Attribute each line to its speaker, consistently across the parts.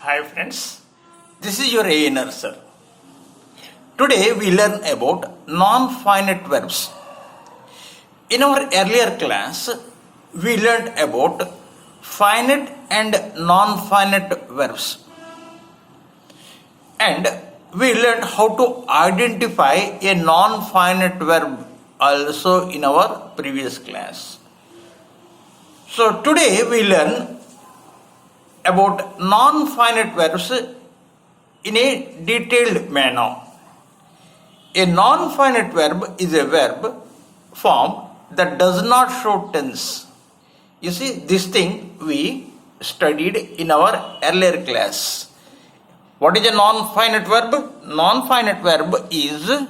Speaker 1: Hi friends, this is your A sir. Today we learn about non-finite verbs. In our earlier class, we learned about finite and non-finite verbs. And we learned how to identify a non-finite verb also in our previous class. So today we learn about non-finite verbs in a detailed manner. A non-finite verb is a verb form that does not show tense. You see, this thing we studied in our earlier class. What is a non-finite verb? Non-finite verb is a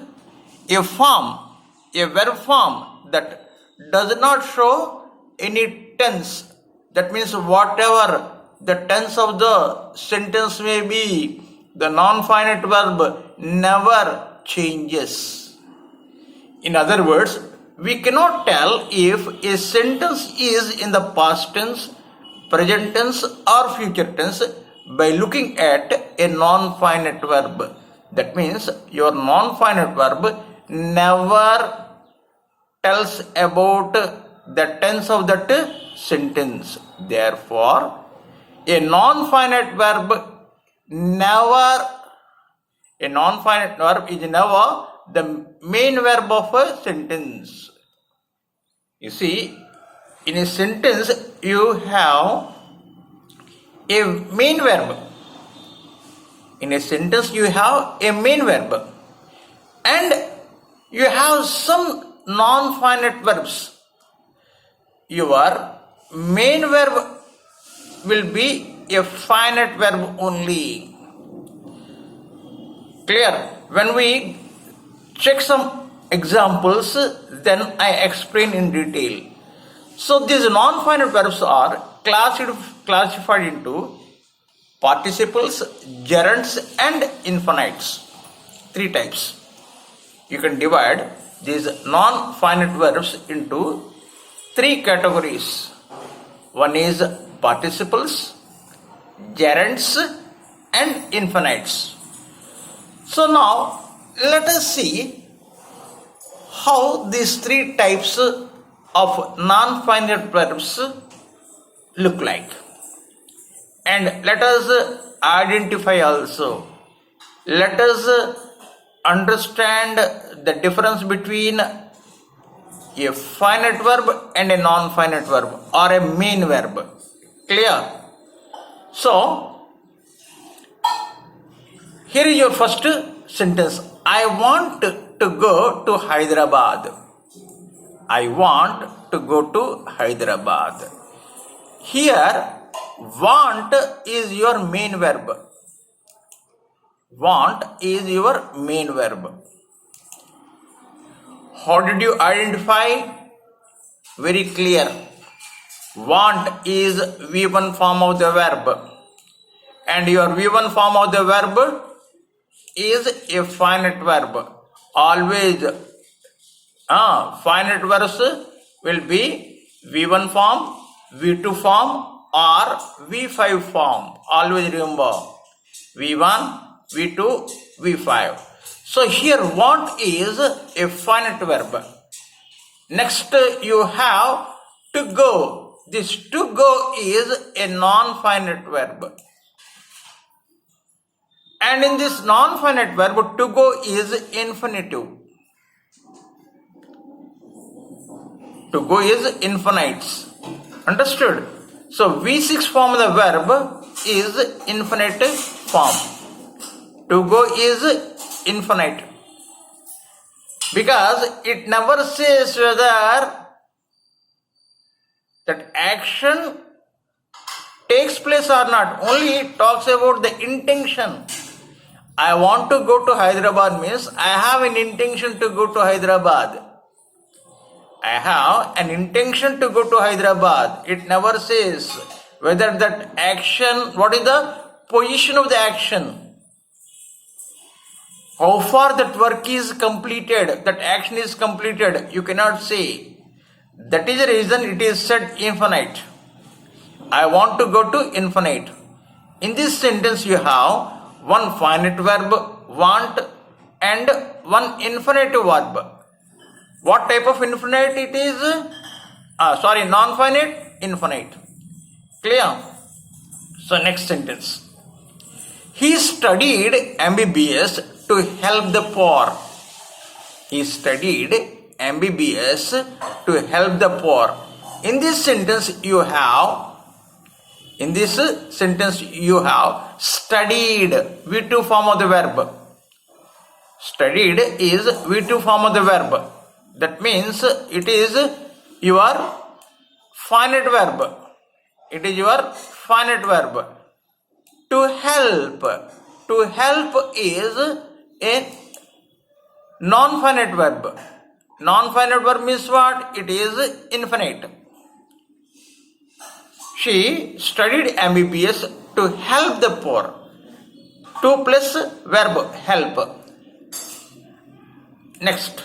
Speaker 1: verb form that does not show any tense. That means whatever the tense of the sentence may be, the non-finite verb never changes. In other words, we cannot tell if a sentence is in the past tense, present tense or future tense by looking at a non-finite verb. That means your non-finite verb never tells about the tense of that sentence. Therefore, a non-finite verb is never the main verb of a sentence. You see, in a sentence you have a main verb. In a sentence you have a main verb and you have some non-finite verbs. Your main verb will be a finite verb only. Clear? When we check some examples, then I explain in detail. So these non-finite verbs are classified into participles, gerunds and infinites. 3 types. You can divide these non-finite verbs into 3 categories. One is participles, gerunds and infinites. So now let us see how these 3 types of non-finite verbs look like. And let us identify also. Let us understand the difference between a finite verb and a non-finite verb or a main verb. Clear? So, here is your first sentence. I want to go to Hyderabad. I want to go to Hyderabad. Here, want is your main verb. Want is your main verb. How did you identify? Very clear. Want is V1 form of the verb. And your V1 form of the verb is a finite verb. Always finite verbs will be V1 form, V2 form or V5 form. Always remember V1, V2, V5. So here want is a finite verb. Next you have to go. This to go is a non-finite verb. And in this non-finite verb, to go is infinitive. To go is infinites. Understood? So V6 form of the verb is infinitive form. To go is infinite. Because it never says whether that action takes place or not. Only it talks about the intention. I want to go to Hyderabad means I have an intention to go to Hyderabad. I have an intention to go to Hyderabad. It never says whether that action, what is the position of the action. How far that work is completed, that action is completed, you cannot say. That is the reason it is said infinite. I want to go to infinite. In this sentence you have one finite verb, want, and one infinitive verb. What type of infinite it is? Non-finite, infinite. Clear? So next sentence. He studied MBBS to help the poor. He studied MBBS to help the poor. In this sentence you have studied, V2 form of the verb. Studied is V2 form of the verb. That means it is your finite verb. It is your finite verb. To help. To help is a non-finite verb. Non-finite verb means what? It is infinite. She studied MBBS to help the poor. To plus verb help. Next.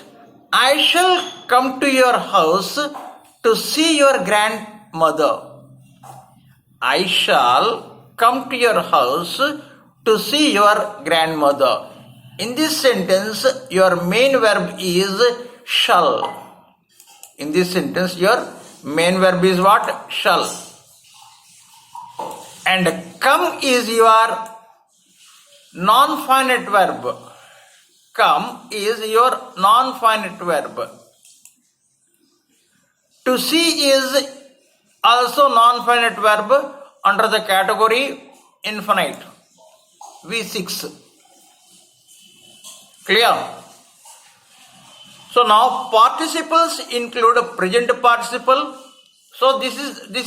Speaker 1: I shall come to your house to see your grandmother. I shall come to your house to see your grandmother. In this sentence, your main verb is shall. In this sentence, your main verb is what? Shall. And come is your non-finite verb. Come is your non-finite verb. To see is also non-finite verb under the category infinite. V6. Clear? So now participles include present participle. So this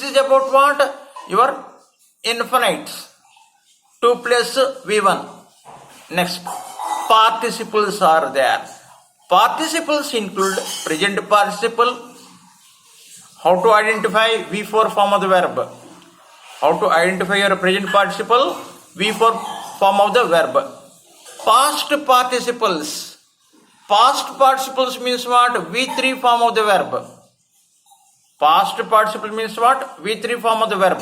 Speaker 1: is about what? Your infinites. 2 plus V1. Next. Participles are there. Participles include present participle. How to identify? V4 form of the verb. How to identify your present participle? V4 form of the verb. Past participles. Past participles means what? V3 form of the verb. Past participle means what? V3 form of the verb.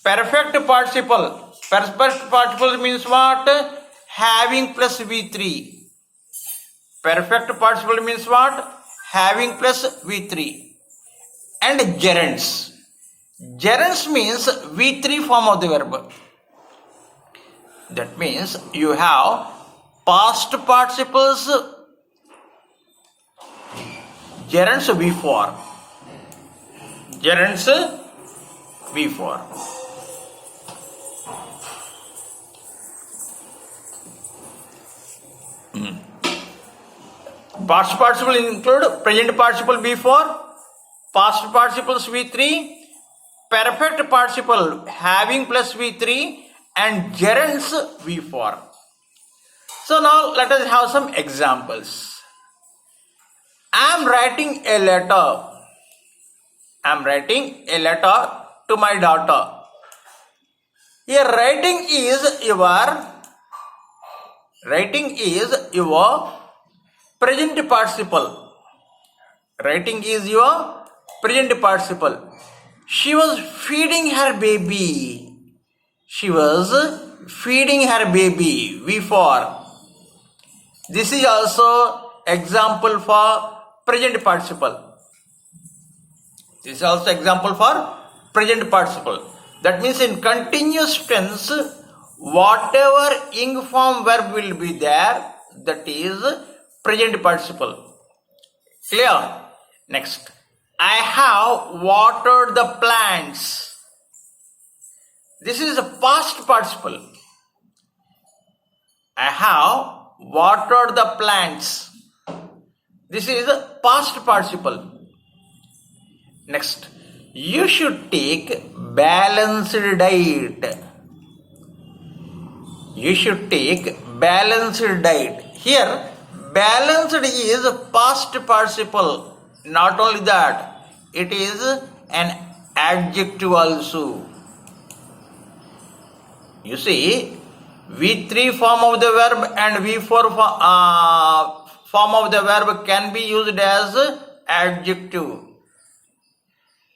Speaker 1: Perfect participle. Perfect participle means what? Having plus V3. Perfect participle means what? Having plus V3. And gerunds. Gerunds means V3 form of the verb. That means you have past participles, gerunds V4. Gerunds V4. Past participle include present participle V4, past participles V3, perfect participle having plus V3, and gerunds V4. So now let us have some examples. I am writing a letter. I am writing a letter to my daughter. Here writing is your present participle. Writing is your present participle. She was feeding her baby. She was feeding her baby. V4. This is also example for present participle. This is also example for present participle. That means in continuous tense, whatever ing form verb will be there, that is present participle. Clear? Next. I have watered the plants. This is a past participle. I have watered the plants. This is a past participle. Next. You should take balanced diet. You should take balanced diet. Here, balanced is a past participle. Not only that, it is an adjective also. You see, V3 form of the verb and V4 form of the verb can be used as adjective.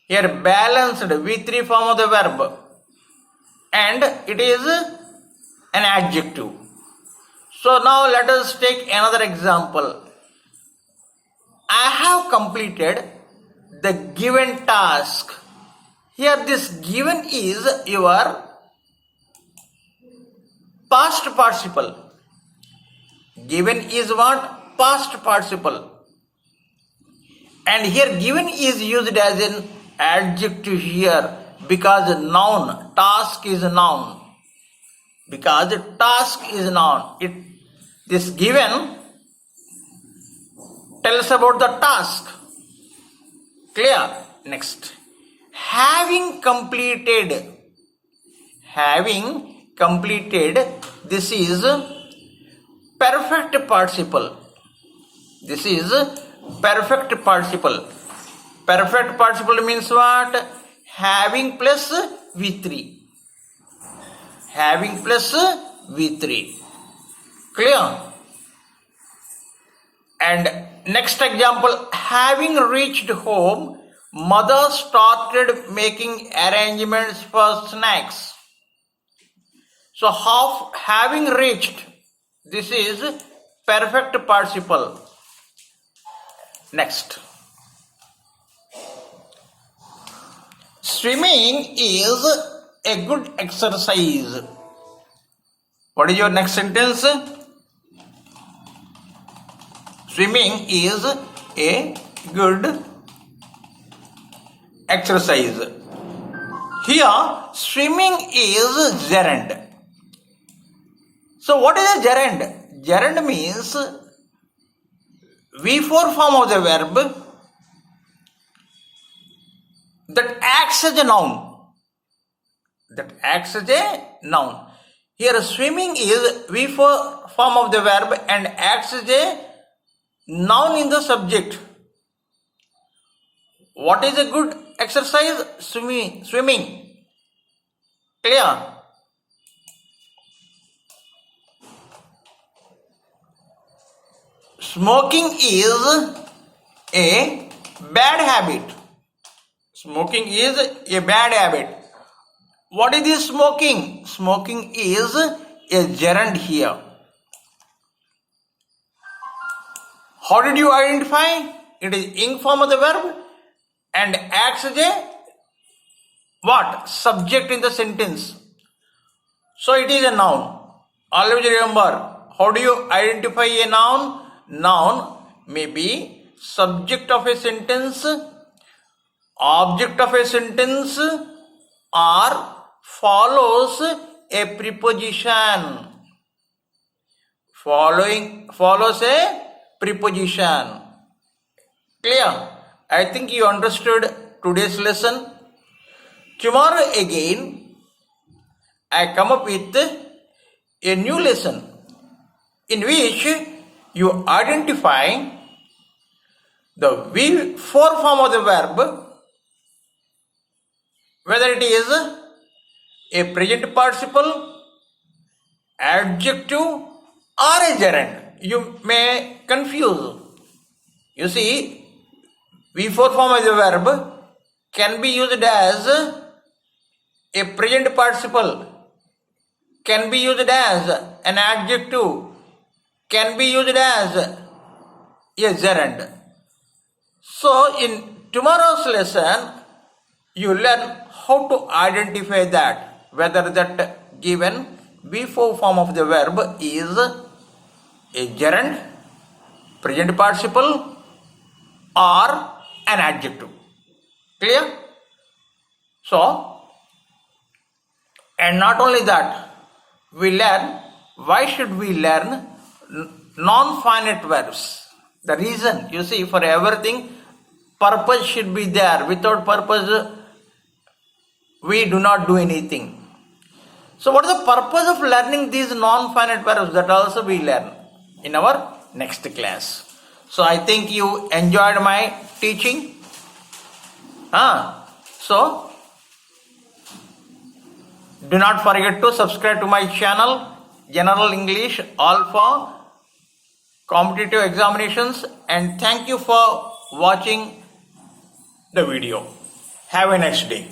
Speaker 1: Here balanced, V3 form of the verb. and it is an adjective. So now let us take another example. I have completed the given task. Here this given is your past participle. Given is what? Past participle. And here given is used as an adjective here because noun, task is a noun. Because task is a noun. This given tells about the task. Clear? Next. Having completed. This is perfect participle. This is perfect participle. Perfect participle means what? Having plus V3. Having plus V3. Clear? And next example, having reached home, mother started making arrangements for snacks. So having reached, this is perfect participle. Next. Swimming is a good exercise. What is your next sentence? Swimming is a good exercise. Here, swimming is gerund. So, what is a gerund? Gerund means V4 form of the verb that acts as a noun. That acts as a noun. Here, swimming is V4 form of the verb and acts as a noun in the subject. What is a good exercise? Swimming. Clear? Smoking is a bad habit. Smoking is a bad habit. What is this smoking? Smoking is a gerund here. How did you identify? It is ing form of the verb and acts as a what? Subject in the sentence. So it is a noun. Always remember, how do you identify a noun? Noun may be subject of a sentence, object of a sentence, or follows a preposition. Follows a preposition. Clear? I think you understood today's lesson. Tomorrow again, I come up with a new lesson in which you identify the V4 form of the verb, whether it is a present participle, adjective, or a gerund. You may confuse. You see, V4 form of the verb can be used as a present participle, can be used as an adjective, can be used as a gerund. So in tomorrow's lesson, you learn how to identify that, whether that given V4 form of the verb is a gerund, present participle, or an adjective. Clear? So, and not only that, we learn, why should we learn non-finite verbs? The reason, you see, for everything, purpose should be there. Without purpose, we do not do anything. So what is the purpose of learning these non-finite verbs? That also we learn in our next class. So I think you enjoyed my teaching. So do not forget to subscribe to my channel, General English, all for competitive examinations, and thank you for watching the video. Have a nice day.